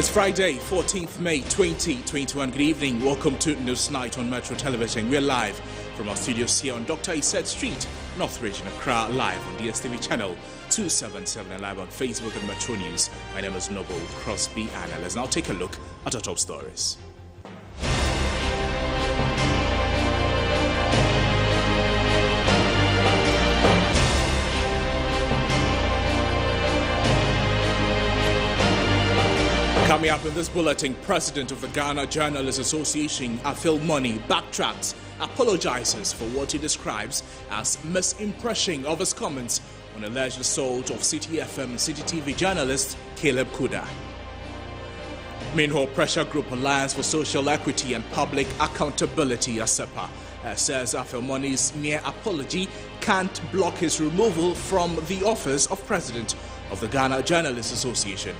It's Friday, 14th May 2021. Good evening. Welcome to News Night on Metro Television. We're live from our studios here on Dr. Iset Street, North Region, Accra, live on DSTV channel 277 and live on Facebook and Metro News. My name is Noble CROSBY, and let's now take a look at our top stories. Coming up in this bulletin, President of the Ghana Journalists Association, Afil Money, backtracks, apologizes for what he describes as misimpression of his comments on alleged assault of CTFM and CityTV journalist Caleb Kuda. Meanwhile, Pressure Group Alliance for Social Equity and Public Accountability, ASEPA, says Afil Money's mere apology can't block his removal from the office of President of the Ghana Journalists Association.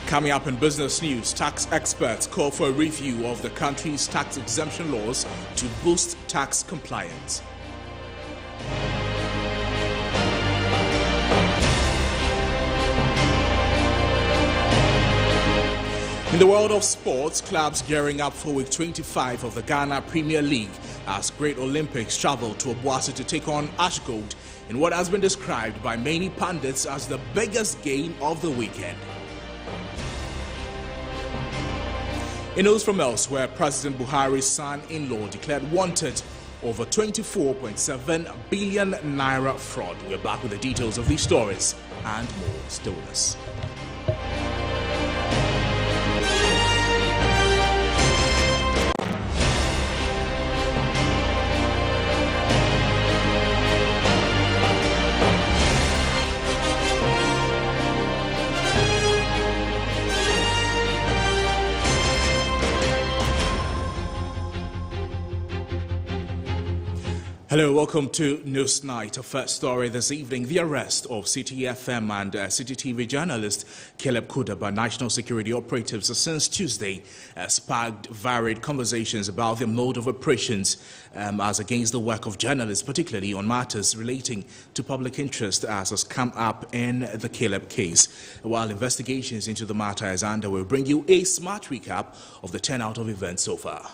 Coming up in business news, tax experts call for a review of the country's tax exemption laws to boost tax compliance. In the world of sports, clubs gearing up for week 25 of the Ghana Premier League as Great Olympics travel to Obuasi to take on Ash Gold in what has been described by many pundits as the biggest game of the weekend. In news from elsewhere, President Buhari's son-in-law declared wanted over 24.7 billion naira fraud. We're back with the details of these stories and more. Stay with us. Hello, welcome to News Night. Our first story this evening, the arrest of CTFM and CityTV journalist Caleb Kuda by national security operatives since Tuesday sparked varied conversations about the mode of operations as against the work of journalists, particularly on matters relating to public interest, as has come up in the Caleb case. While investigations into the matter is under, we'll bring you a smart recap of the turnout of events so far.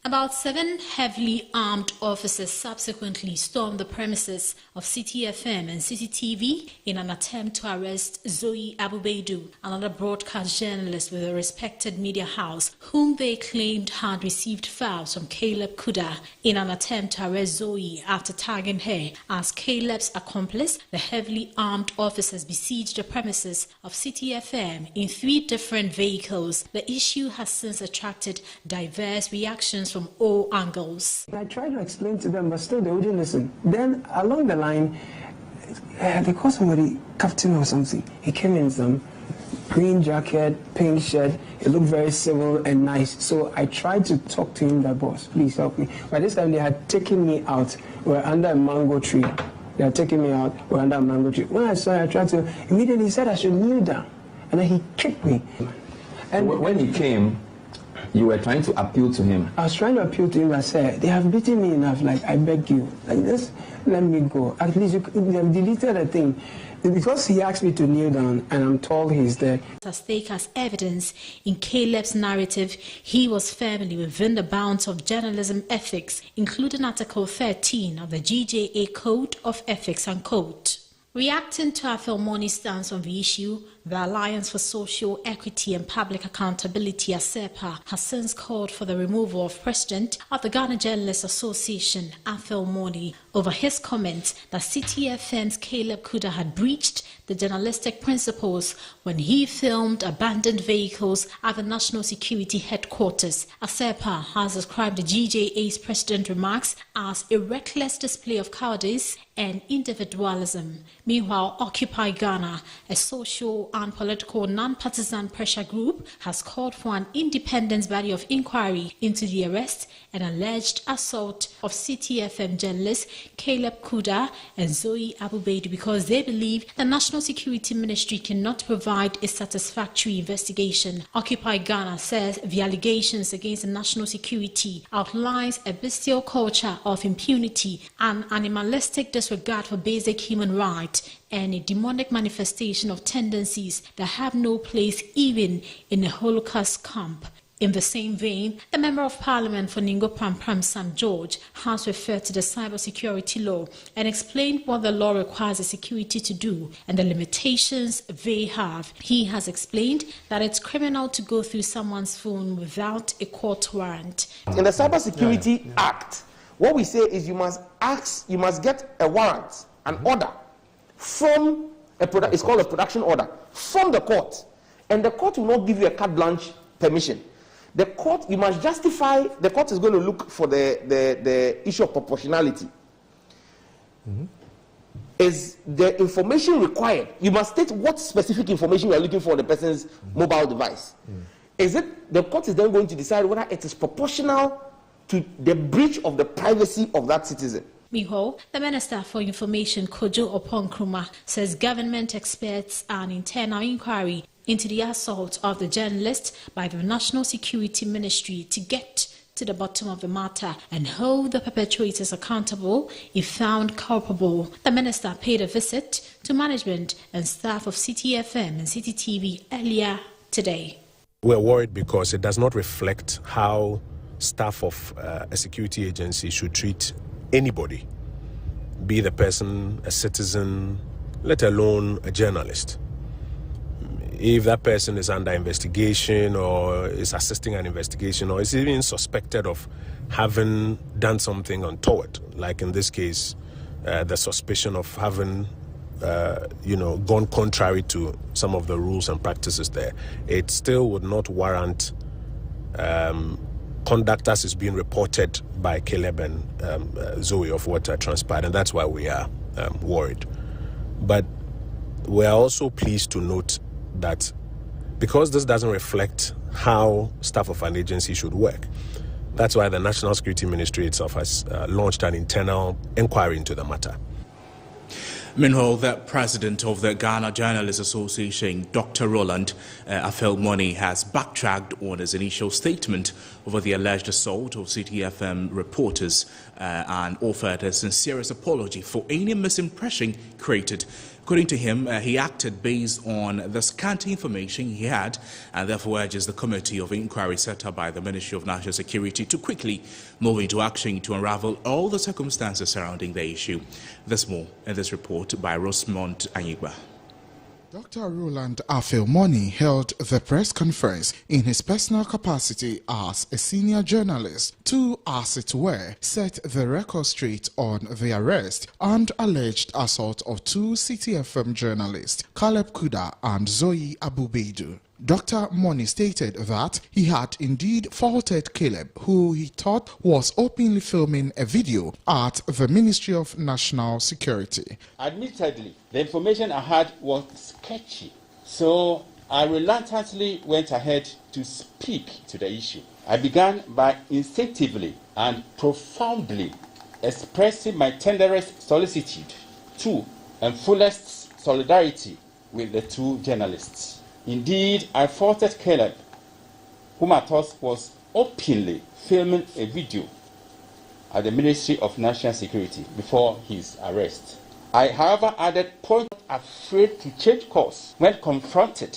About 7 heavily armed officers subsequently stormed the premises of CTFM and CityTV in an attempt to arrest Zoe Abubaidu, another broadcast journalist with a respected media house, whom they claimed had received files from Caleb Kuda in an attempt to arrest Zoe after tagging her as Caleb's accomplice. The heavily armed officers besieged the premises of CTFM in 3 different vehicles. The issue has since attracted diverse reactions from all angles. I tried to explain to them, but still they wouldn't listen. Then along the line, they called somebody captain or something. He came in some green jacket, pink shirt. It looked very civil and nice. So I tried to talk to him, that boss, please help me. By this time they had taken me out. We were under a mango tree. They had taken me out. We were under a mango tree. When I saw it, I tried to, immediately he said I should kneel down. And then he kicked me. And when he came, you were trying to appeal to him. I was trying to appeal to him. I said, they have beaten me enough. Like, I beg you. Like, just let me go. At least you have deleted the thing. Because he asked me to kneel down, and I'm told he's there. As take as evidence in Caleb's narrative, he was firmly within the bounds of journalism ethics, including Article 13 of the GJA Code of Ethics and Code. Reacting to Afil Money's stance on the issue, the Alliance for Social Equity and Public Accountability, ASEPA, has since called for the removal of President of the Ghana Journalists Association, Afil Money, over his comment that CTFM's Caleb Kuda had breached the journalistic principles when he filmed abandoned vehicles at the National Security Headquarters. ASEPA has described the GJA's president remarks as a reckless display of cowardice and individualism. Meanwhile, Occupy Ghana, a social and political non-partisan pressure group, has called for an independent body of inquiry into the arrest and alleged assault of CTFM journalist Caleb Kuda and Zoe Abubeidu because they believe the National Security Ministry cannot provide a satisfactory investigation. Occupy Ghana says the allegations against the national security outlines a bestial culture of impunity and animalistic disregard for basic human rights and a demonic manifestation of tendencies that have no place even in a Holocaust camp. In the same vein, the Member of Parliament for Ningo Pram St. George has referred to the cybersecurity law and explained what the law requires the security to do and the limitations they have. He has explained that it's criminal to go through someone's phone without a court warrant. In the Cybersecurity Act, what we say is you must get a warrant, an order from it's called a production order from the court, and the court will not give you a carte blanche permission. The court, you must justify, the court is going to look for the issue of proportionality. Is the information required? You must state what specific information you are looking for on the person's mobile device. Is it, the court is then going to decide whether it is proportional to the breach of the privacy of that citizen. Meanwhile, the Minister for Information, Kojo Opon-Krumah, says government experts an internal inquiry into the assault of the journalist by the National Security Ministry to get to the bottom of the matter and hold the perpetrators accountable if found culpable. The Minister paid a visit to management and staff of CTFM and CityTV earlier today. We're worried because it does not reflect how staff of a security agency should treat anybody, be the person a citizen, let alone a journalist. If that person is under investigation or is assisting an investigation or is even suspected of having done something untoward, like in this case, the suspicion of having, gone contrary to some of the rules and practices there, it still would not warrant conduct as is being reported by Caleb and Zoe of what transpired, and that's why we are worried. But we are also pleased to note that because this doesn't reflect how staff of an agency should work, that's why the National Security Ministry itself has launched an internal inquiry into the matter. Meanwhile, the president of the Ghana Journalists Association, Dr. Roland Afelmoni, has backtracked on his initial statement over the alleged assault of CTFM reporters and offered a sincerest apology for any misimpression created. According to him, he acted based on the scanty information he had and therefore urges the committee of inquiry set up by the Ministry of National Security to quickly move into action to unravel all the circumstances surrounding the issue. There's more in this report by Roland Acquah. Dr. Roland Afelmoni held the press conference in his personal capacity as a senior journalist to, as it were, set the record straight on the arrest and alleged assault of two CTFM journalists, Caleb Kuda and Zoe Abubeidu. Dr. Moni stated that he had indeed faulted Caleb, who he thought was openly filming a video at the Ministry of National Security. Admittedly, the information I had was sketchy, so I reluctantly went ahead to speak to the issue. I began by instinctively and profoundly expressing my tenderest solicitude to and fullest solidarity with the two journalists. Indeed, I faulted Caleb, whom I thought was openly filming a video at the Ministry of National Security before his arrest. I, however, added point afraid to change course when confronted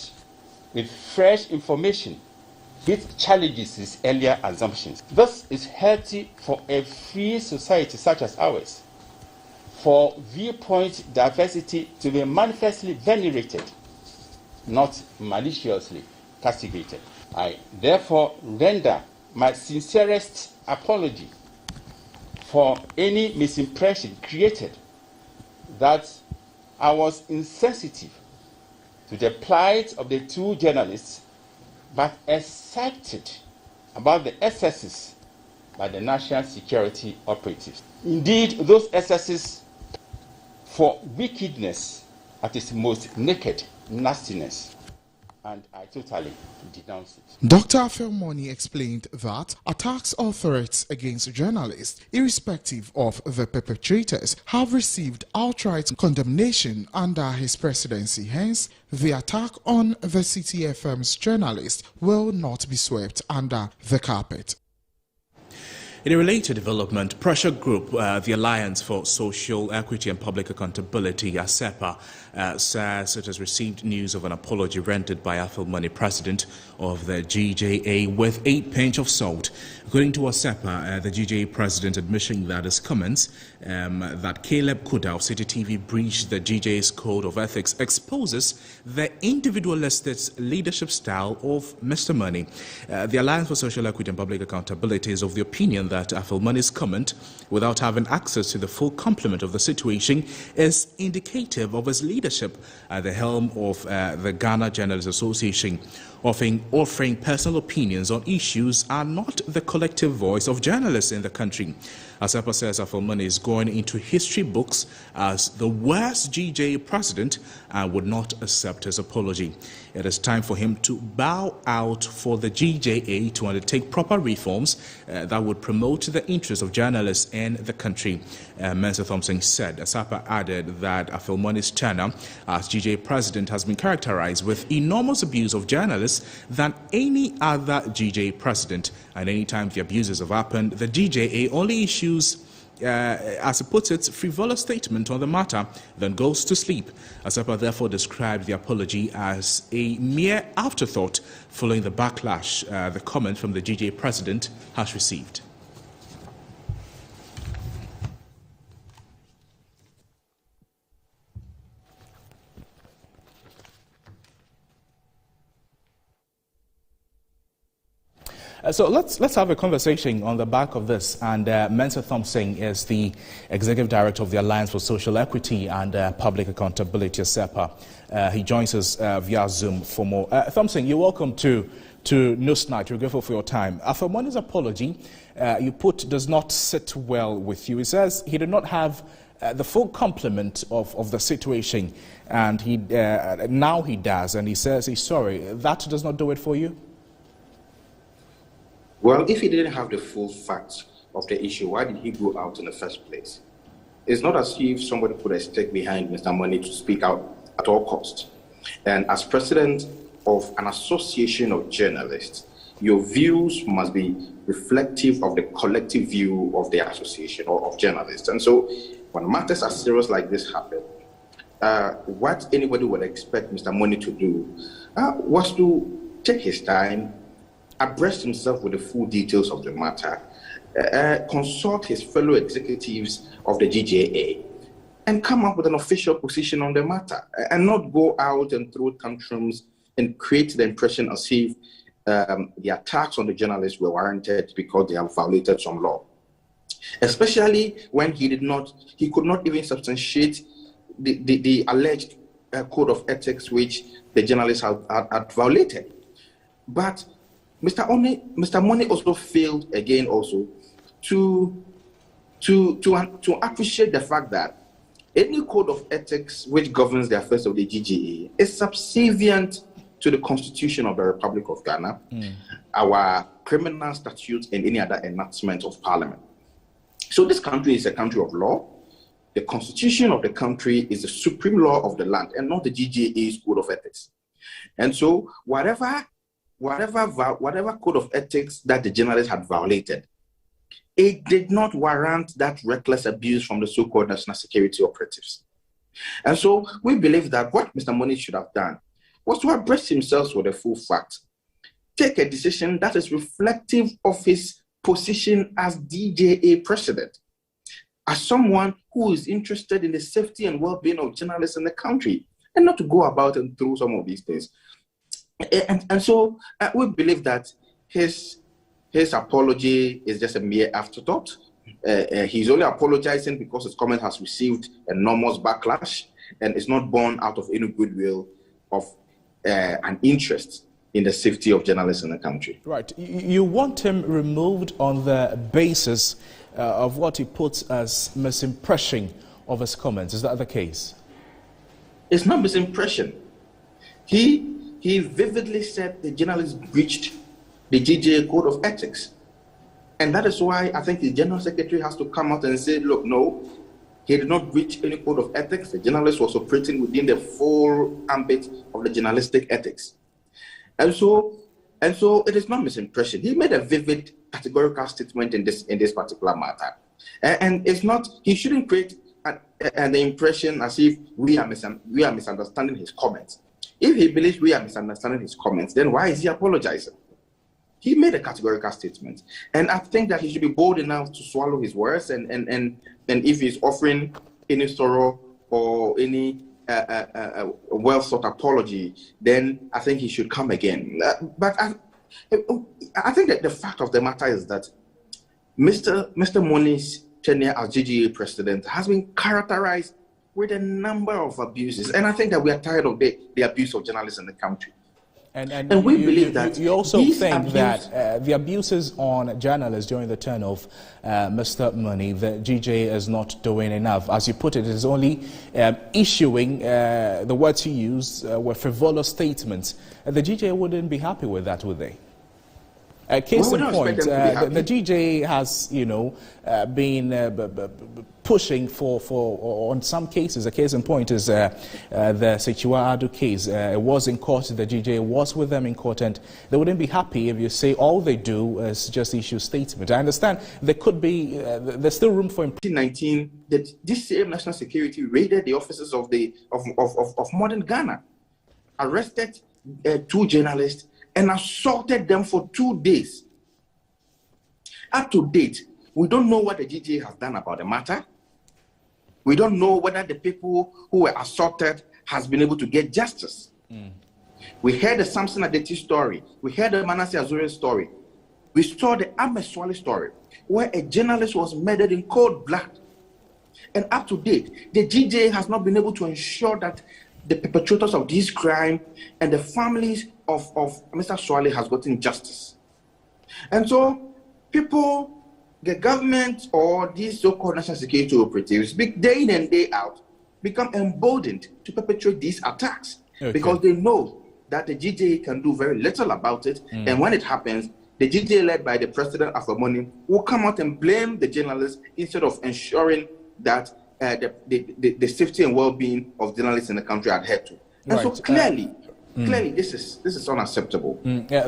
with fresh information which challenges his earlier assumptions. This is healthy for a free society such as ours, for viewpoint diversity to be manifestly venerated, not maliciously castigated. I therefore render my sincerest apology for any misimpression created that I was insensitive to the plight of the two journalists, but excited about the excesses by the national security operatives. Indeed, those excesses for wickedness at its most naked nastiness. and I totally denounce it. Dr. Afilmoni explained that attacks or threats against journalists, irrespective of the perpetrators, have received outright condemnation under his presidency. Hence, the attack on the CTFM's journalist will not be swept under the carpet. In a related development, pressure group, the Alliance for Social Equity and Public Accountability, ASEPA, says it has received news of an apology rendered by Afilmoni, president of the GJA, with a pinch of salt. According to ASEPA, the GJA president admitting that his comments that Caleb Kuda of CityTV breached the GJA's code of ethics exposes the individualistic leadership style of Mr. Money. The Alliance for Social Equity and Public Accountability is of the opinion that Afilmoni's comment, without having access to the full complement of the situation, is indicative of his leadership at the helm of the Ghana Journalists Association. Offering personal opinions on issues are not the collective voice of journalists in the country. ASEPA says Afilmoni is going into history books as the worst GJA president and would not accept his apology. It is time for him to bow out for the GJA to undertake proper reforms that would promote the interests of journalists in the country, Mensa Thompson said. ASEPA added that Afilmoni's tenure as GJA president has been characterized with enormous abuse of journalists than any other GJA president, and any time the abuses have happened, the GJA only issues, as it puts it, frivolous statement on the matter, then goes to sleep. ASEPA therefore described the apology as a mere afterthought following the backlash the comment from the GJA president has received. So let's have a conversation on the back of this. And Mensa Thompson is the Executive Director of the Alliance for Social Equity and Public Accountability, ASEPA. He joins us via Zoom for more. Thompson, you're welcome to Newsnight. We're grateful for your time. Afilmoni's apology, you put, does not sit well with you. He says he did not have the full complement of the situation, and now he does, and he says he's sorry. That does not do it for you? Well, if he didn't have the full facts of the issue, why did he go out in the first place? It's not as if somebody put a stake behind Mr. Money to speak out at all costs. And as president of an association of journalists, your views must be reflective of the collective view of the association or of journalists. And so when matters as serious like this happen, what anybody would expect Mr. Money to do was to take his time, abreast himself with the full details of the matter, consult his fellow executives of the GJA, and come up with an official position on the matter, and not go out and throw tantrums and create the impression as if the attacks on the journalists were warranted because they have violated some law. Especially when he could not even substantiate the alleged code of ethics which the journalists had violated. But Mr. Money also failed again also to appreciate the fact that any code of ethics which governs the affairs of the GJA is subservient to the Constitution of the Republic of Ghana, our criminal statutes, and any other enactment of Parliament. So this country is a country of law. The Constitution of the country is the supreme law of the land and not the GJA's code of ethics. And so whatever code of ethics that the journalists had violated, it did not warrant that reckless abuse from the so-called national security operatives. And so we believe that what Mr. Money should have done was to abreast himself with the full facts, take a decision that is reflective of his position as DJA president, as someone who is interested in the safety and well-being of journalists in the country, and not to go about and through some of these things. And so we believe that his apology is just a mere afterthought. He's only apologizing because his comment has received enormous backlash and is not born out of any goodwill of an interest in the safety of journalists in the country. Right. You want him removed on the basis of what he puts as misimpression of his comments. Is that the case? It's not misimpression. He he vividly said the journalist breached the GJA Code of Ethics. And that is why I think the General Secretary has to come out and say, look, no, he did not breach any code of ethics. The journalist was operating within the full ambit of the journalistic ethics. And so it is not misimpression. He made a vivid, categorical statement in this particular matter. And it's not, he shouldn't create an impression as if we are misunderstanding his comments. If he believes we are misunderstanding his comments, then why is he apologizing? He made a categorical statement. And I think that he should be bold enough to swallow his words. And if he's offering any sorrow or any well-thought apology, then I think he should come again. But I think that the fact of the matter is that Mr. Moni's tenure as GGA president has been characterized with a number of abuses. And I think that we are tired of the abuse of journalists in the country. And we believe that you also think that the abuses on journalists during the term of Mr. Money, the GJA is not doing enough. As you put it, it is only issuing, the words you use were frivolous statements. The GJA wouldn't be happy with that, would they? Case in point, the GJA has, been pushing for on some cases. A case in point is the Sechiwa Adu case. It was in court. The GJA was with them in court, and they wouldn't be happy if you say all they do is just issue statements. I understand there could be, there's still room for improvement. 2019, that this same national security raided the offices of modern Ghana, arrested 2 journalists, and assaulted them for 2 days. Up to date, we don't know what the GJA has done about the matter. We don't know whether the people who were assaulted has been able to get justice. We heard the Samson Adeti story. We heard the Manasseh Azure story. We saw the Ahmed Swale story, where a journalist was murdered in cold blood. And up to date, the GJA has not been able to ensure that the perpetrators of this crime and the families of Mr. Swale has gotten justice. And so people, the government or these so-called national security operatives, day in and day out, become emboldened to perpetrate these attacks because they know that the GJA can do very little about it. And when it happens, the GJA led by the president Acquah will come out and blame the journalists instead of ensuring that the safety and well-being of journalists in the country are adhered to. And so clearly, this is unacceptable.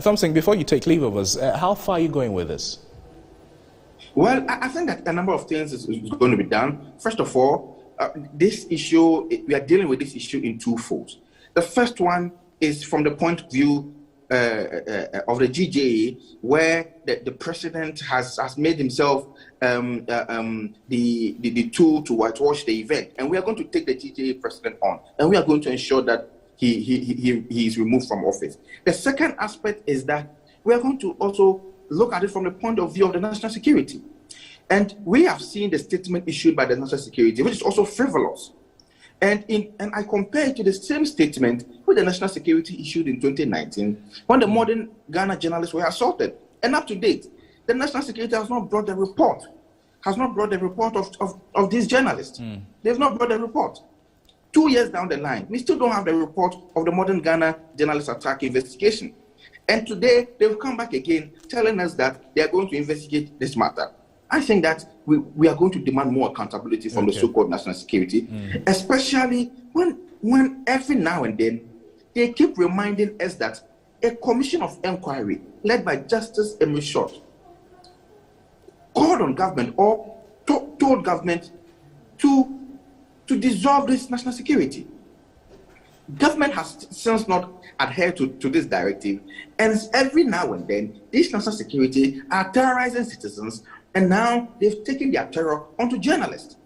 Thompson, before you take leave of us, how far are you going with this? Well, I think that a number of things is going to be done. First of all, this issue, we are dealing with this issue in 2 folds. The first one is from the point of view of the GJA, where the president has made himself the tool to whitewash the event. And we are going to take the GJA president on, and we are going to ensure that he is removed from office. The second aspect is that we are going to also look at it from the point of view of the national security. And we have seen the statement issued by the national security, which is also frivolous. And I compare it to the same statement with the national security issued in 2019 when the modern Ghana journalists were assaulted. And up to date, the national security has not brought the report, of these journalists. They've not brought the report. 2 years down the line, we still don't have the report of the modern Ghana journalist attack investigation. And today, they've come back again telling us that they are going to investigate this matter. I think that we are going to demand more accountability from the so-called national security, especially when every now and then they keep reminding us that a commission of inquiry led by Justice Emily Short called on government or told government to dissolve this national security. Government has since not adhered to this directive, and every now and then these national security are terrorizing citizens, and now they've taken their terror onto journalists.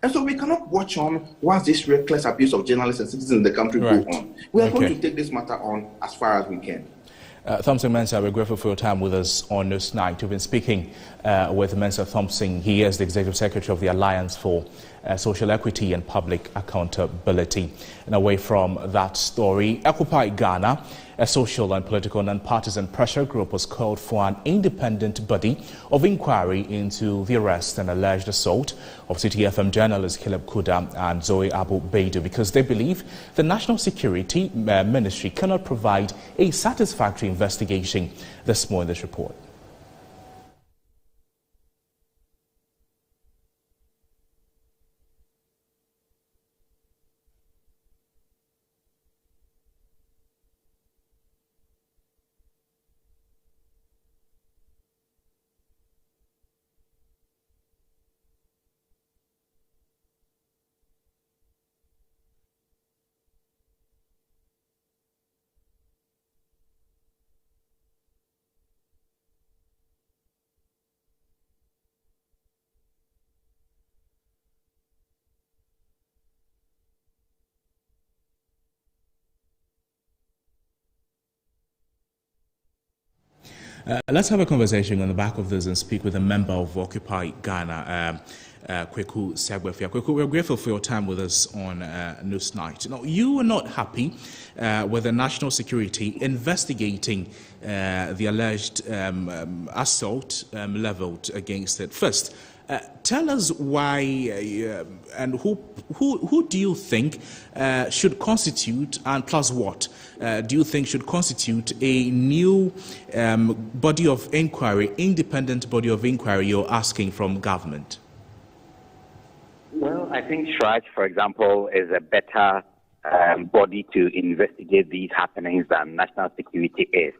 And so we cannot watch on whilst this reckless abuse of journalists and citizens in the country go on. We are going to take this matter on as far as we can. Thompson Mensa, we're grateful for your time with us on this night. We've been speaking with Mensa Thompson. He is the Executive Secretary of the Alliance for social equity and public accountability. And away from that story, Acquah, Ghana, a social and political non-partisan pressure group was called for an independent body of inquiry into the arrest and alleged assault of CTFM journalists Caleb Kuda and Zoe Abu Baidu because they believe the National Security Ministry cannot provide a satisfactory investigation. There's more in this report. Let's have a conversation on the back of this and speak with a member of Occupy Ghana, Kweku Segbefia. Kweku, we're grateful for your time with us on Newsnight. Now, you were not happy with the national security investigating the alleged assault leveled against it. First, tell us why and who do you think should constitute, and plus what do you think should constitute a new body of inquiry, independent body of inquiry you're asking from government? Well, I think SHRAJ, for example, is a better body to investigate these happenings than national security is.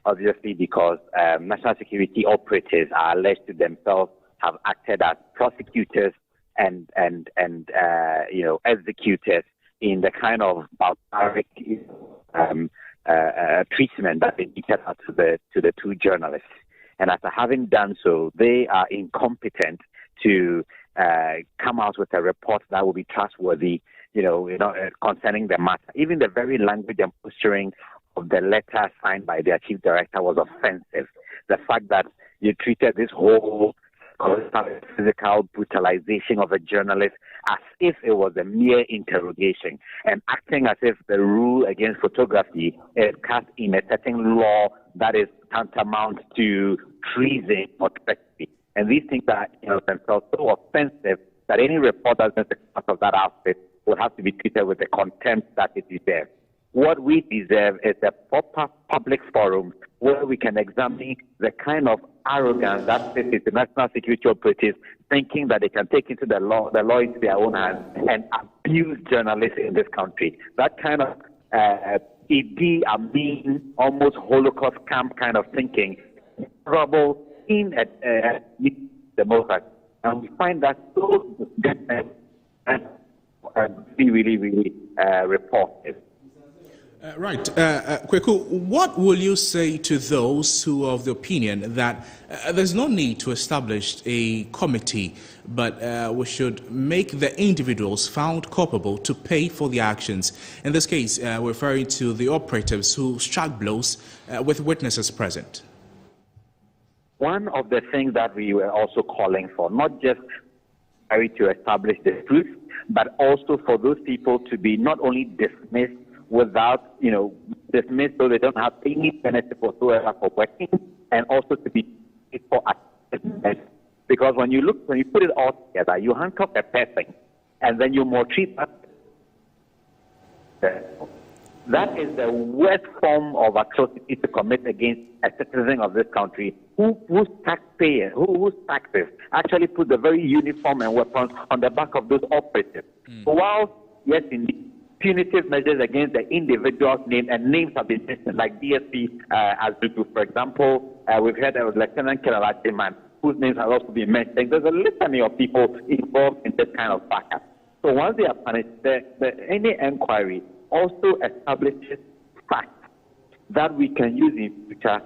Obviously, because national security operatives are alleged to themselves have acted as prosecutors and executors in the kind of barbaric treatment that they meted out to the two journalists. And after having done so, they are incompetent to come out with a report that will be trustworthy, concerning the matter. Even the very language and posturing of the letter signed by their chief director was offensive. The fact that you treated this whole physical brutalization of a journalist as if it was a mere interrogation, and acting as if the rule against photography is cast in a certain law that is tantamount to treason or treachery. And these things are themselves so offensive that any reporter that's part of that outfit would have to be treated with the contempt that it deserves. What we deserve is a proper public forum where we can examine the kind of arrogance that sits in national security operatives, thinking that they can take into the law into their own hands and abuse journalists in this country. That kind of Idi Amin, almost Holocaust camp kind of thinking, trouble in democracy. And we find that so disgusting and really repulsive. Right. Kweku, what will you say to those who are of the opinion that there's no need to establish a committee, but we should make the individuals found culpable to pay for the actions? In this case, referring to the operatives who struck blows with witnesses present. One of the things that we were also calling for, not just to establish the truth, but also for those people to be not only dismissed without, dismissed so they don't have any benefit whatsoever for working, and also to be for assessment. Because when you put it all together, you handcuff a person, and then you maltreat that. That is the worst form of atrocity to commit against a citizen of this country whose taxpayers, whose taxes actually put the very uniform and weapons on the back of those operatives. So while, yes, indeed, punitive measures against the individual's name, and names have been mentioned, like DSP Azutu, for example. We've heard of Lieutenant Colonel man, whose names have also been mentioned. There's a litany of people involved in this kind of backup. So once they are punished, any inquiry also establishes facts that we can use in future.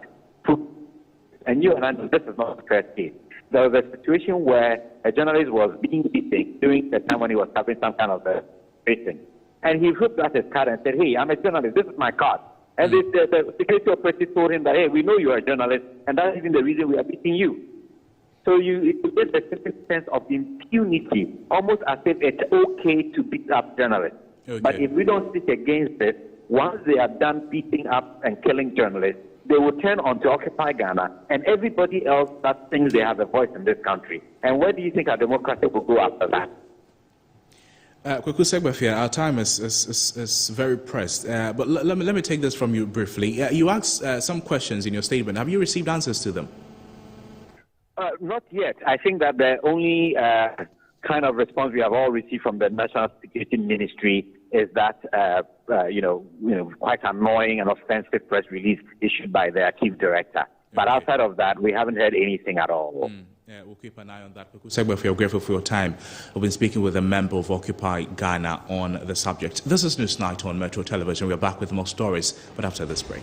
And you and I know this is not the first case. There was a situation where a journalist was being beaten during the time when he was having some kind of a meeting. And he whipped out his card and said, "Hey, I'm a journalist. This is my card." And the security operative told him that, "Hey, we know you are a journalist, and that's even the reason we are beating you." So you get a certain sense of impunity, almost as if it's okay to beat up journalists. Okay. But if we don't speak against it, once they are done beating up and killing journalists, they will turn on to Occupy Ghana, and everybody else that thinks they have a voice in this country. And where do you think our democracy will go after that? Kwaku Segbafia, our time is very pressed, but let me take this from you briefly. You asked some questions in your statement. Have you received answers to them? Not yet. I think that the only kind of response we have all received from the National Security Ministry is that, quite annoying and offensive press release issued by their chief director. But outside of that, we haven't heard anything at all. Yeah, we'll keep an eye on that. Segba, we are grateful for your time. We've been speaking with a member of Occupy Ghana on the subject. This is Newsnight on Metro Television. We're back with more stories, but after this break.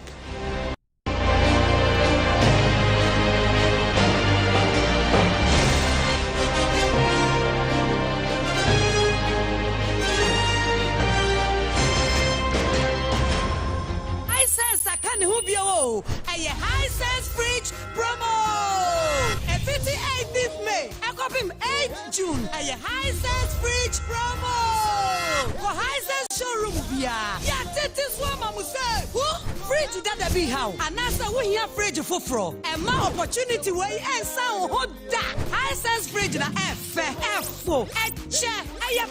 High Sense Fridge promo! 58th May, 8th June, High Sense Fridge promo! For High Sense showroom, yeah, this one, Mamuse, fridge that be how, and that's we here fridge for fro, and my opportunity way and sound hot that High Sense Fridge na F4, and chair,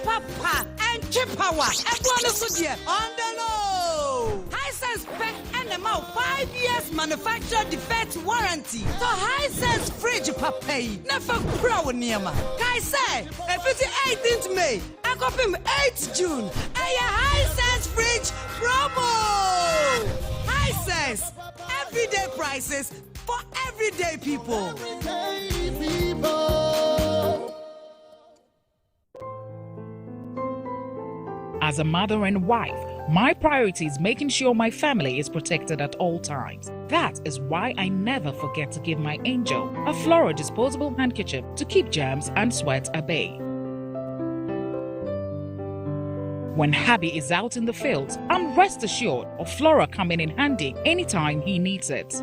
papa, and chip power, and one of on the low. High Sense Pet and the mouth 5 years manufacturer defect warranty. So High Sense Fridge papay, never pro Niama. Kai say, 18th May, I got him 8th June, High Sense Fridge promo. High Sense, everyday prices for everyday people. As a mother and wife, my priority is making sure my family is protected at all times. That is why I never forget to give my angel a Flora disposable handkerchief to keep germs and sweat at bay. When hubby is out in the fields, I'm rest assured of Flora coming in handy anytime he needs it.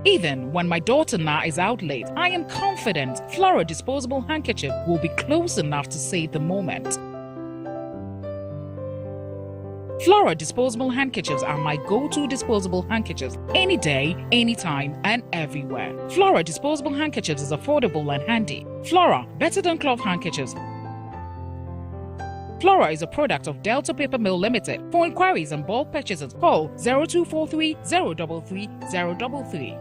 Even when my daughter Na is out late, I am confident Flora disposable handkerchief will be close enough to save the moment. Flora disposable handkerchiefs are my go-to disposable handkerchiefs any day, anytime, and everywhere. Flora disposable handkerchiefs is affordable and handy. Flora, better than cloth handkerchiefs. Flora is a product of Delta Paper Mill Limited. For inquiries and bulk purchases, call 0243 033 033.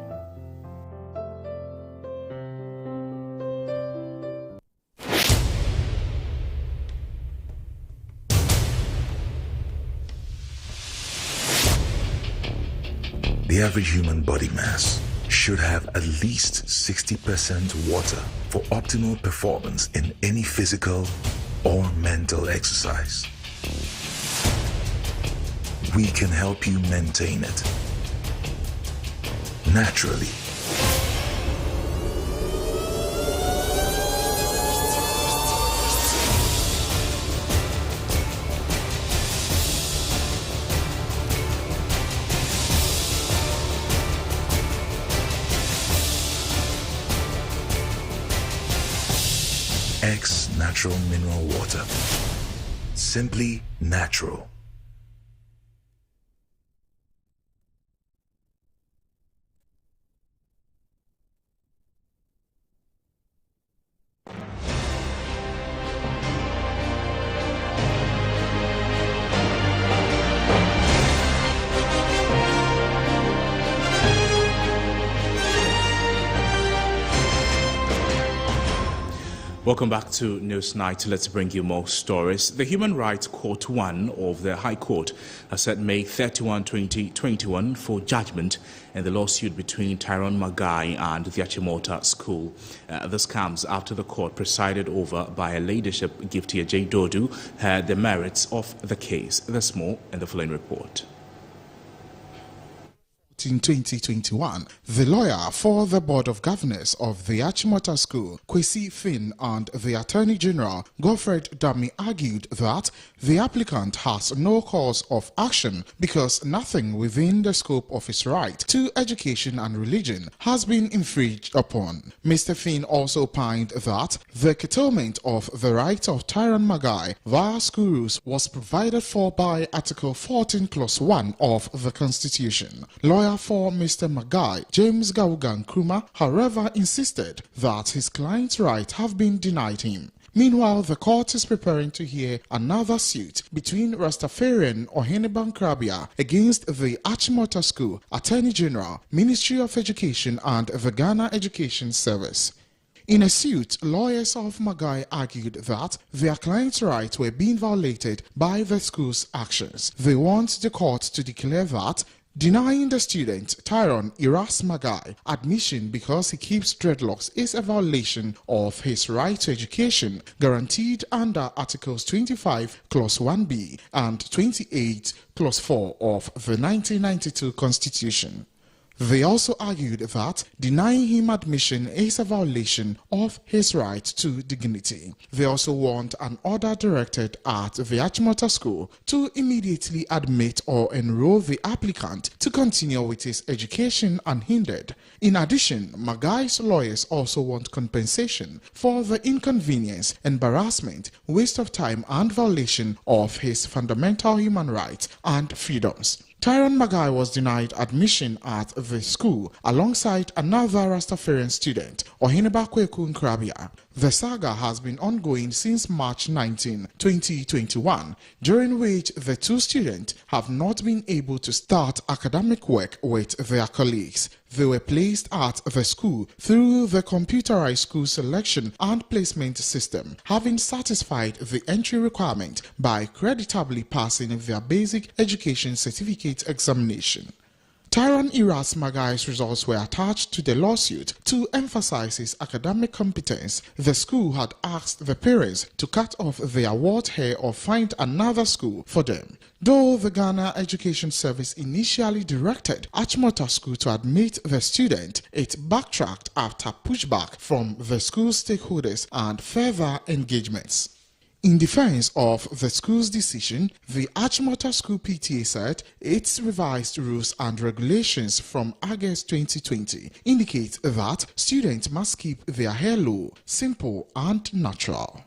The average human body mass should have at least 60% water for optimal performance in any physical or mental exercise. We can help you maintain it naturally. X Natural Mineral Water. Simply natural. Welcome back to Newsnight. Let's bring you more stories. The Human Rights Court 1 of the High Court has set May 31, 2021 for judgment in the lawsuit between Tyrone Magai and the Achimota School. This comes after the court, presided over by a leadership Gifty J. Dodu, heard the merits of the case. There's more in the following report. 2021. The lawyer for the Board of Governors of the Achimota School, Kwesi Finn, and the Attorney General, Godfred Dami, argued that the applicant has no cause of action because nothing within the scope of his right to education and religion has been infringed upon. Mr. Finn also opined that the curtailment of the right of Tyron Magai via school rules was provided for by Article 14 Clause 1 of the Constitution. Lawyer for Mr. Magai, James Gaugan Kruma, however, insisted that his client's rights have been denied him. Meanwhile, the court is preparing to hear another suit between Rastafarian Oheniban Krabia against the Achimota School, Attorney General, Ministry of Education and the Ghana Education Service. In a suit, lawyers of Magai argued that their client's rights were being violated by the school's actions. They want the court to declare that denying the student, Tyron Iras Magai, admission because he keeps dreadlocks is a violation of his right to education guaranteed under Articles 25 Clause 1b and 28 Clause 4 of the 1992 Constitution. They also argued that denying him admission is a violation of his right to dignity. They also want an order directed at the Achimota School to immediately admit or enroll the applicant to continue with his education unhindered. In addition, Magai's lawyers also want compensation for the inconvenience, embarrassment, waste of time and violation of his fundamental human rights and freedoms. Tyron Magai was denied admission at the school alongside another Rastafarian student, Oheniba Kweku Nkrabia. The saga has been ongoing since March 19, 2021, during which the two students have not been able to start academic work with their colleagues. They were placed at the school through the computerized school selection and placement system, having satisfied the entry requirement by creditably passing their basic education certificate examination. Tyron Iras Magai's results were attached to the lawsuit to emphasize his academic competence. The school had asked the parents to cut off their award hair or find another school for them. Though the Ghana Education Service initially directed Achimota School to admit the student, it backtracked after pushback from the school stakeholders and further engagements. In defense of the school's decision, the Achimota School PTA said its revised rules and regulations from August 2020 indicate that students must keep their hair low, simple and natural.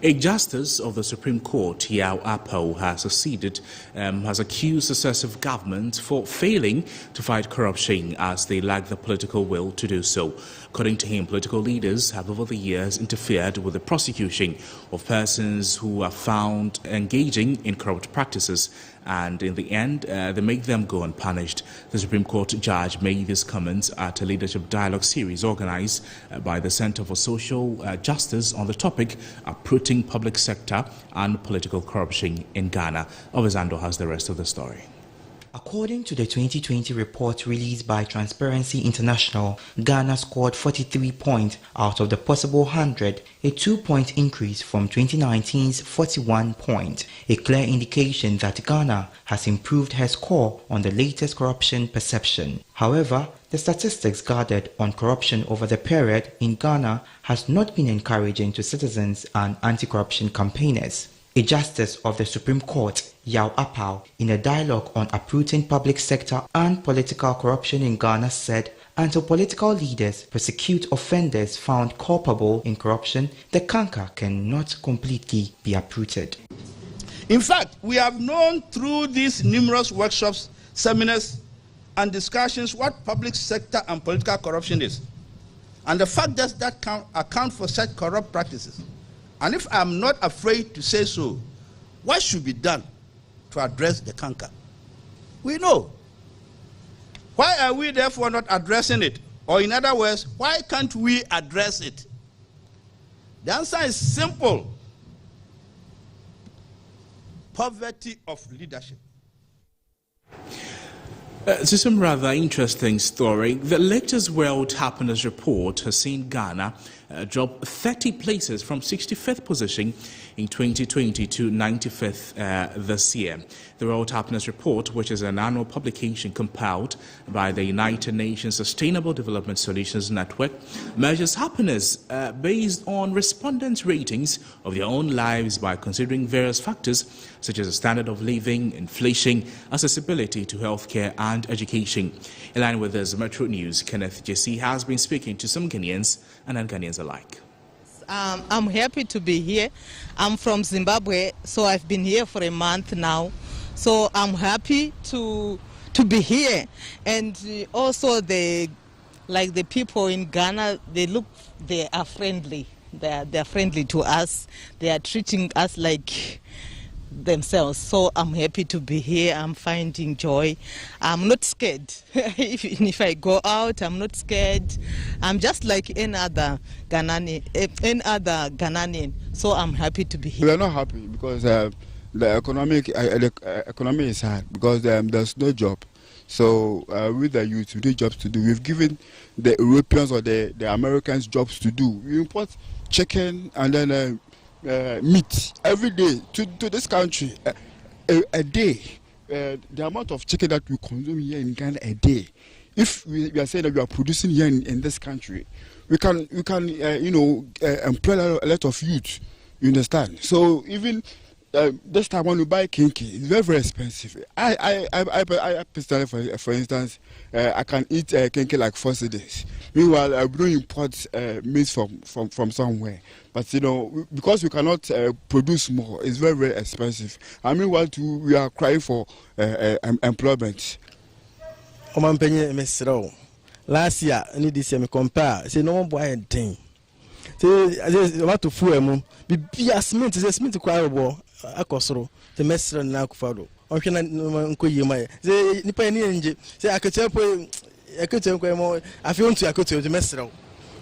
A justice of the Supreme Court, Acquah, has accused successive governments for failing to fight corruption as they lack the political will to do so. According to him, political leaders have over the years interfered with the prosecution of persons who are found engaging in corrupt practices, and in the end, they make them go unpunished. The Supreme Court judge made these comments at a leadership dialogue series organized by the Center for Social Justice on the topic uprooting public sector and political corruption in Ghana. Ovazando has the rest of the story. According to the 2020 report released by Transparency International, Ghana scored 43 points out of the possible 100, a 2-point increase from 2019's 41 points, a clear indication that Ghana has improved her score on the latest corruption perception. However, the statistics gathered on corruption over the period in Ghana has not been encouraging to citizens and anti-corruption campaigners. A justice of the Supreme Court, Acquah, in a dialogue on uprooting public sector and political corruption in Ghana said, until political leaders prosecute offenders found culpable in corruption, the canker cannot completely be uprooted. In fact, we have known through these numerous workshops, seminars, and discussions what public sector and political corruption is, and the fact that can account for such corrupt practices. And if I'm not afraid to say so, what should be done to address the canker? We know. Why are we therefore not addressing it? Or in other words, why can't we address it? The answer is simple. Poverty of leadership. It's some rather interesting story. The latest World Happiness Report has seen Ghana drop 30 places from 65th position in 2020 to 95th this year. The World Happiness Report, which is an annual publication compiled by the United Nations Sustainable Development Solutions Network, measures happiness based on respondents' ratings of their own lives by considering various factors such as the standard of living, inflation, accessibility to healthcare and education. In line with this, Metro News, Kenneth Jesse has been speaking to some Ghanaians and non-Ghanaians alike. I'm happy to be here. I'm from Zimbabwe, so I've been here for a month now. So I'm happy to be here. And also the people in Ghana, they are friendly. They're friendly to us. They are treating us like themselves. So I'm happy to be here. I'm finding joy. I'm not scared. If I go out, I'm not scared. I'm just like any other Ghanaian. So I'm happy to be here. We are not happy because the economy is hard because there's no job. So with the youth, we need jobs to do. We've given the Europeans or the Americans jobs to do. We import chicken and then meat every day to this country. A day, the amount of chicken that we consume here in Ghana a day. If we are saying that we are producing here in this country, we can employ a lot of youth. You understand? So even this time when we buy kinky, it's very, very expensive. I personally, for instance, I can eat kinky like 4 days. Meanwhile, we don't import meat from somewhere. But because we cannot produce more, it's very, very expensive. And meanwhile, too, we are crying for employment. Last year, I need this year, compare. Say no one buy a thing. Say I want to fool him. Be a smith to cry about. Akosoro the mesra na akufado onhwe na nkoyi mai ze nipa ni enje se aketempo mo afi ontu aketempo the mesra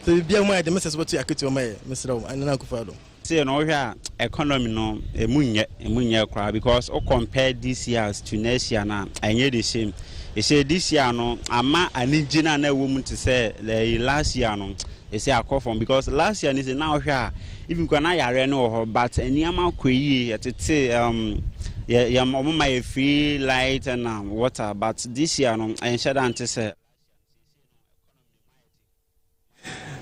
so bia mai the mesra so aketempo mai mesra na akufado say no hwe economy no emunye kra because o compare this year to next year na anye the same e say this year no ama anigina na ewo mu to say last year no e say akofom because last year is now hwe even when I are no but any amount kwe my free light and water, but this year no I ensure that say.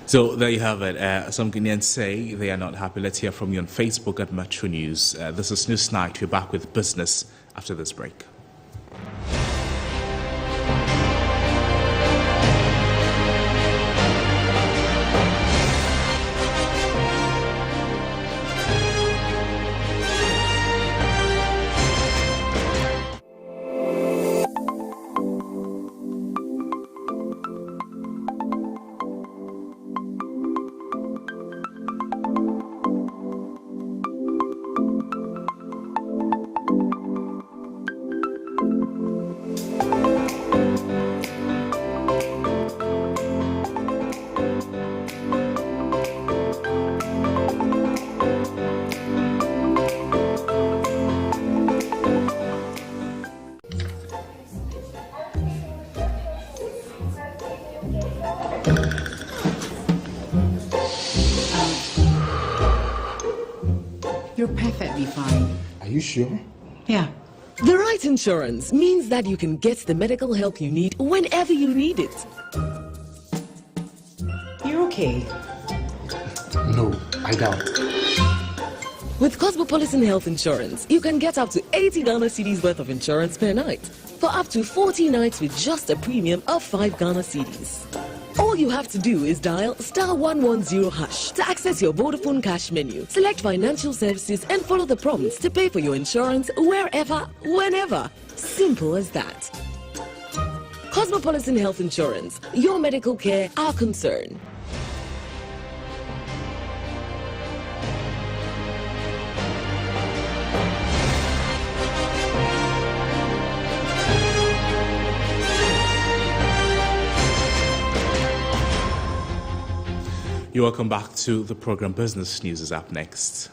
So there you have it. Some Ghanaians say they are not happy. Let's hear from you on Facebook at Metro News. This is News Night. We're back with business after this break. You're perfectly fine. Are you sure? Yeah. The right insurance means that you can get the medical help you need whenever you need it. You're okay. No, I doubt. With Cosmopolitan Health Insurance, you can get up to 80 Ghana cedis worth of insurance per night for up to 40 nights with just a premium of 5 Ghana cedis. All you have to do is dial *110# to access your Vodafone Cash menu, select financial services and follow the prompts to pay for your insurance wherever, whenever. Simple as that. Cosmopolitan Health Insurance, your medical care, our concern. You're welcome back to the program. Business News is up next.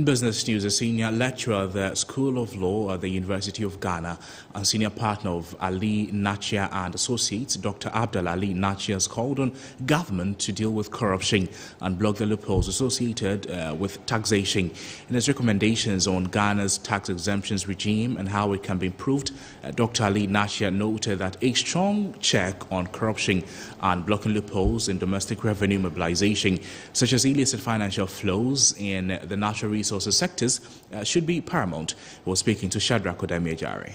In business news, a senior lecturer at the School of Law at the University of Ghana and senior partner of Ali Nachia and Associates, Dr. Abdul Ali Nachia, has called on government to deal with corruption and block the loopholes associated with taxation. In his recommendations on Ghana's tax exemptions regime and how it can be improved, Dr. Ali Nachia noted that a strong check on corruption and blocking loopholes in domestic revenue mobilization, such as illicit financial flows in the natural resources sectors, should be paramount. He was speaking to Shadrach Odemiejare.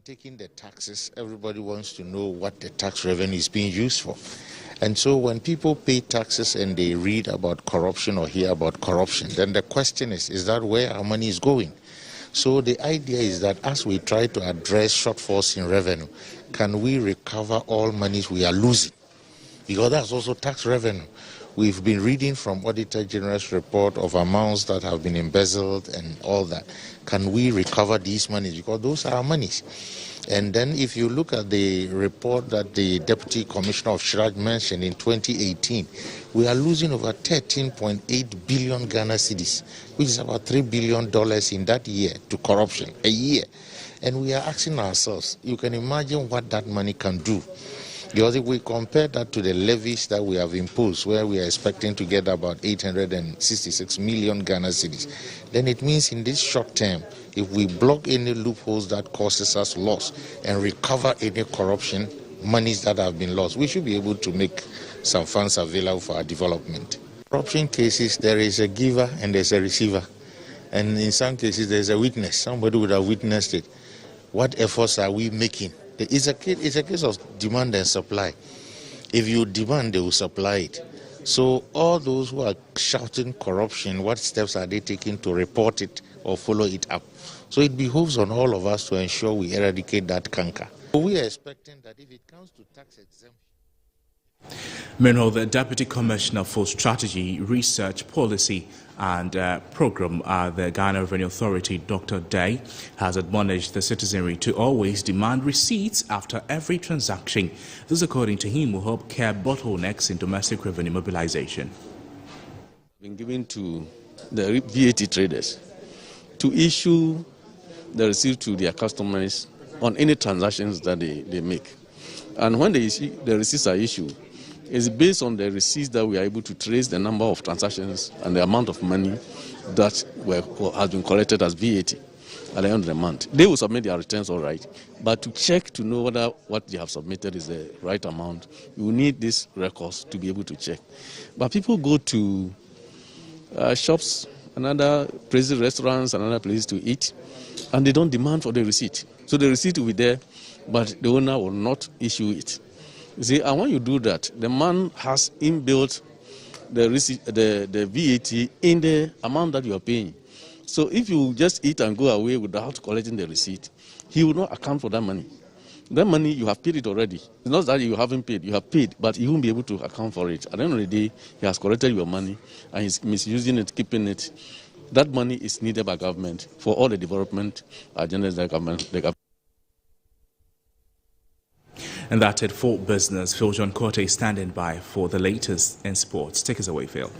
Taking the taxes, everybody wants to know what the tax revenue is being used for. And so when people pay taxes and they read about corruption or hear about corruption, then the question is that where our money is going? So the idea is that as we try to address shortfalls in revenue, can we recover all monies we are losing? Because that's also tax revenue. We've been reading from Auditor General's report of amounts that have been embezzled and all that. Can we recover these monies? Because those are our monies. And then if you look at the report that the Deputy Commissioner of Shraj mentioned in 2018, we are losing over 13.8 billion Ghana cedis, which is about $3 billion in that year to corruption, a year. And we are asking ourselves, you can imagine what that money can do. Because if we compare that to the levies that we have imposed, where we are expecting to get about 866 million Ghana cedis, then it means in this short term, if we block any loopholes that causes us loss and recover any corruption monies that have been lost, we should be able to make some funds available for our development. Corruption cases, there is a giver and there's a receiver. And in some cases, there's a witness. Somebody would have witnessed it. What efforts are we making? It's a case of demand and supply. If you demand, they will supply it. So all those who are shouting corruption, what steps are they taking to report it or follow it up? So it behoves on all of us to ensure we eradicate that canker. We are expecting that if it comes to tax exemption. Meanwhile, the Deputy Commissioner for Strategy, Research, Policy and Program at the Ghana Revenue Authority, Dr. Day, has admonished the citizenry to always demand receipts after every transaction. This, according to him, will help curb bottlenecks in domestic revenue mobilization. Been given to the VAT traders to issue the receipt to their customers on any transactions that they make. And when the receipts are issued, it's based on the receipts that we are able to trace the number of transactions and the amount of money that has been collected as VAT at the end of the month. They will submit their returns all right, but to check to know whether what they have submitted is the right amount, you need these records to be able to check. But people go to shops, another places, restaurants, another place to eat, and they don't demand for the receipt. So the receipt will be there, but the owner will not issue it. You see, and when you do that, the man has inbuilt the receipt, the VAT in the amount that you are paying. So if you just eat and go away without collecting the receipt, he will not account for that money. That money, you have paid it already. It's not that you haven't paid, you have paid, but he won't be able to account for it. At the end of the day, he has collected your money and he's misusing it, keeping it. That money is needed by government for all the development agendas that government. And that's it for business. Phil John Cote is standing by for the latest in sports. Take us away, Phil.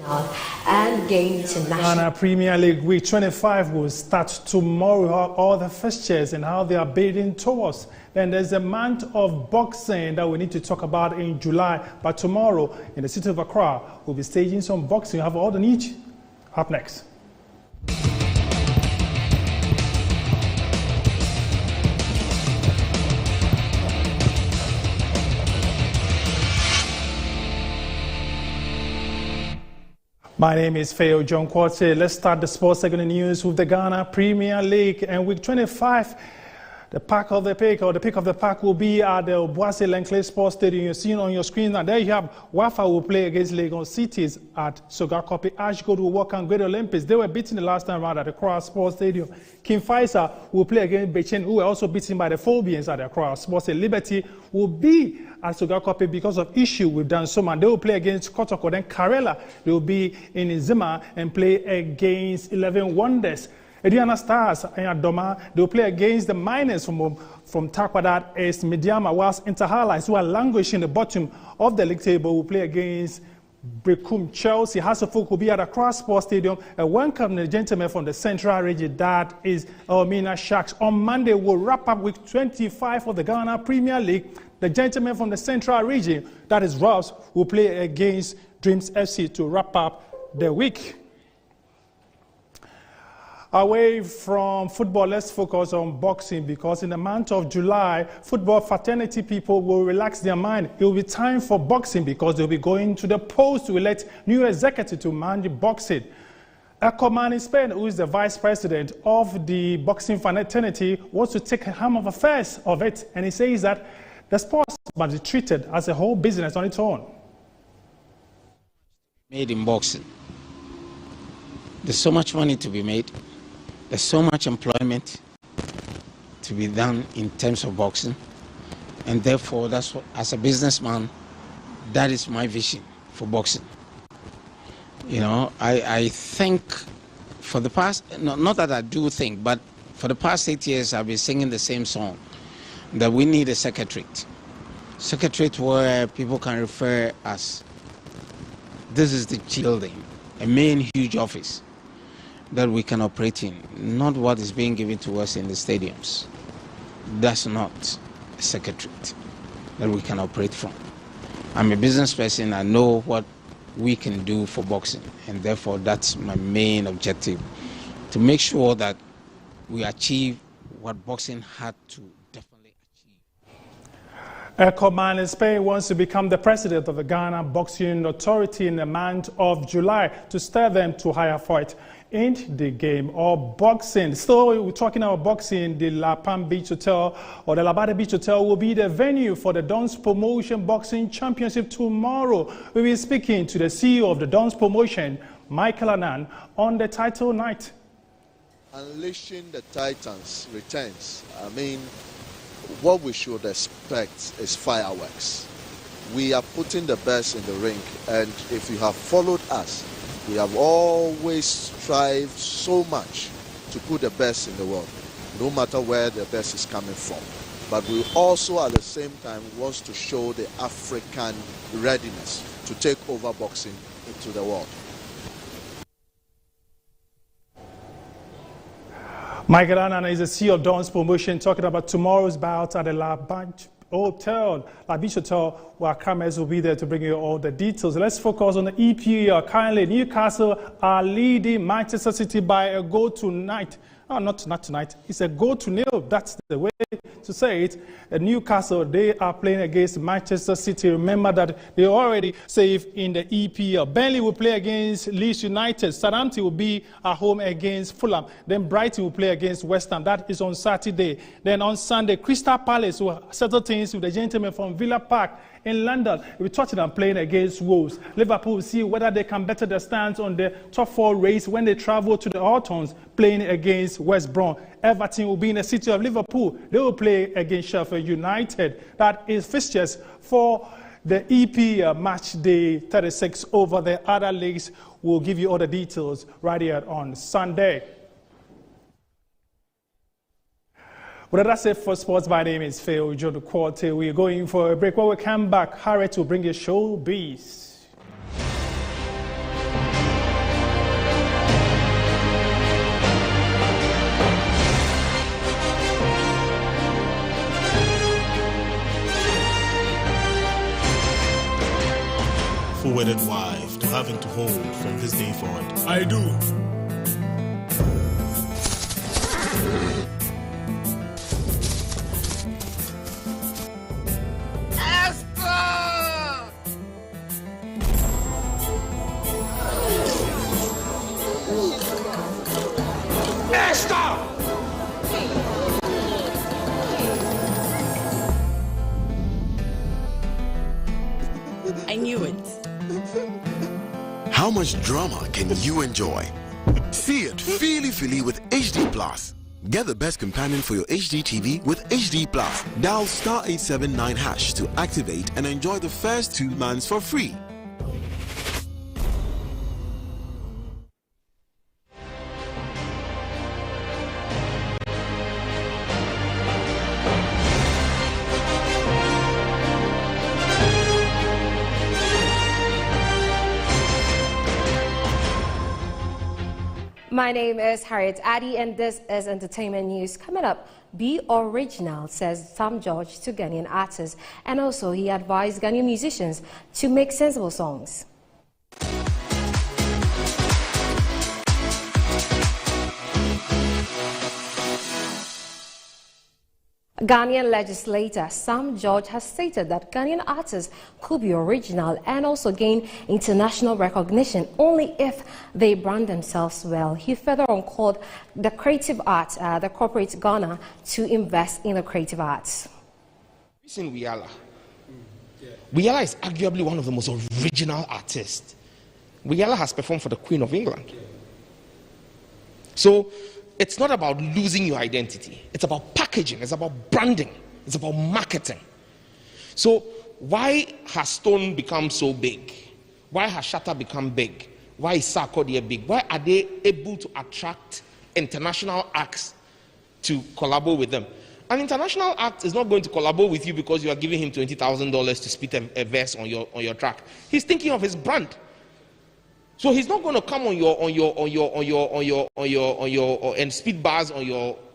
And game to national. Ghana Premier League Week 25 will start tomorrow. All the fixtures and how they are building towards. Then there's a month of boxing that we need to talk about in July. But tomorrow, in the city of Acquah, we'll be staging some boxing. We have all the needs. Up next. My name is Phil John Quartey. Let's start the sports segment news with the Ghana Premier League. And week 25, the pack of the pick, or the pick of the pack, will be at the Boise Langley Sports Stadium. You're seeing on your screen. And there you have Wafa will play against Legon Cities at Sogakope. Ashgold will walk on Great Olympics. They were beaten the last time around at the Accra Sports Stadium. King Faisal will play against Bechen, who were also beaten by the Phobians at the Accra Sports Stadium. Liberty will be at Sogakope because of issue with Dansoma. They will play against Kotoko. Then Karela, they will be in Zima and play against 11 Wonders. Ediana Stars and Adoma, they will play against the Miners from Takwadat as Mediama, whilst Interhighlights, who are languishing the bottom of the league table, will play against Brekum Chelsea. Hasselhoff will be at Accra Sports Stadium and welcome the gentlemen from the Central Region, that is Elmina Sharks. On Monday, we'll wrap up week 25 of the Ghana Premier League. The gentlemen from the Central Region, that is Ross, will play against Dreams FC to wrap up the week. Away from football, let's focus on boxing, because in the month of July, football fraternity people will relax their mind. It will be time for boxing because they'll be going to the polls to elect new executive to manage boxing. Acquah in Spain, who is the vice president of the boxing fraternity, wants to take a hand of affairs of it, and he says that the sports must be treated as a whole business on its own. Made in boxing. There's so much money to be made. There's so much employment to be done in terms of boxing, and therefore, that's what, as a businessman, that is my vision for boxing. You know, I think for the past, not that I do think, but for the past 8 years, I've been singing the same song, that we need a secretariat. Secretariat where people can refer us. This is the building, a main huge office that we can operate in, not what is being given to us in the stadiums. That's not a secretariat that we can operate from. I'm a business person, I know what we can do for boxing, and therefore that's my main objective, to make sure that we achieve what boxing had to definitely achieve. Acquah in Spain wants to become the president of the Ghana Boxing Authority in the month of July to stir them to higher fight in the game of boxing. So we're talking about boxing. The La Palm Beach Hotel or the Labada Beach Hotel will be the venue for the Dons Promotion Boxing Championship tomorrow. We'll be speaking to the CEO of the Dons Promotion, Michael ANNAN, on the title night. Unleashing the Titans returns. I mean, what we should expect is fireworks. We are putting the best in the ring, and if you have followed us, we have always strived so much to put the best in the world, no matter where the best is coming from. But we also at the same time want to show the African readiness to take over boxing into the world. Michael ANNAN is the CEO of Dons Promotion, talking about tomorrow's bout at the La Beach Hotel, where cameras will be there to bring you all the details. Let's focus on the EPL. Currently, Newcastle are leading Manchester City by a goal tonight. Oh, not tonight. It's a goal to nil. That's the way to say it. Newcastle, they are playing against Manchester City. Remember that they already safe in the EPL. Burnley will play against Leeds United. Southampton will be at home against Fulham. Then Brighton will play against West Ham. That is on Saturday. Then on Sunday, Crystal Palace will settle things with the gentlemen from Villa Park in London. We're Tottenham playing against Wolves. Liverpool will see whether they can better their stance on the top 4 race when they travel to the Hawthorns, playing against West Brom. Everton will be in the city of Liverpool. They will play against Sheffield United. That is fixtures for the EPL match day 36 over the other leagues. We'll give you all the details right here on Sunday. Well, that's it for sports. My name is Phil John Quarte. We're going for a break. When we come back, Harriet will bring you showbiz. Full-wedded wife to having to hold from this day forward. I do. I knew it. How much drama can you enjoy? See it feely with HD Plus. Get the best companion for your HD TV with HD Plus. Dial *879# to activate and enjoy the first 2 months for free. My name is Harriet Addy, and this is Entertainment News. Coming up, be original, says Sam George to Ghanaian artists, and also he advised Ghanaian musicians to make sensible songs. Ghanaian legislator Sam George has stated that Ghanaian artists could be original and also gain international recognition only if they brand themselves well. He further on called the creative arts, the corporate Ghana, to invest in the creative arts. In Wiala is arguably one of the most original artists. Wiala has performed for the Queen of England. So it's not about losing your identity. It's about packaging. It's about branding. It's about marketing. So why has Stone become so big? Why has Shatta become big? Why is Sarkodie big? Why are they able to attract international acts to collaborate with them? An international act is not going to collaborate with you because you are giving him $20,000 to spit a verse on your track. He's thinking of his brand. So he's not going to come on your and speed bars on your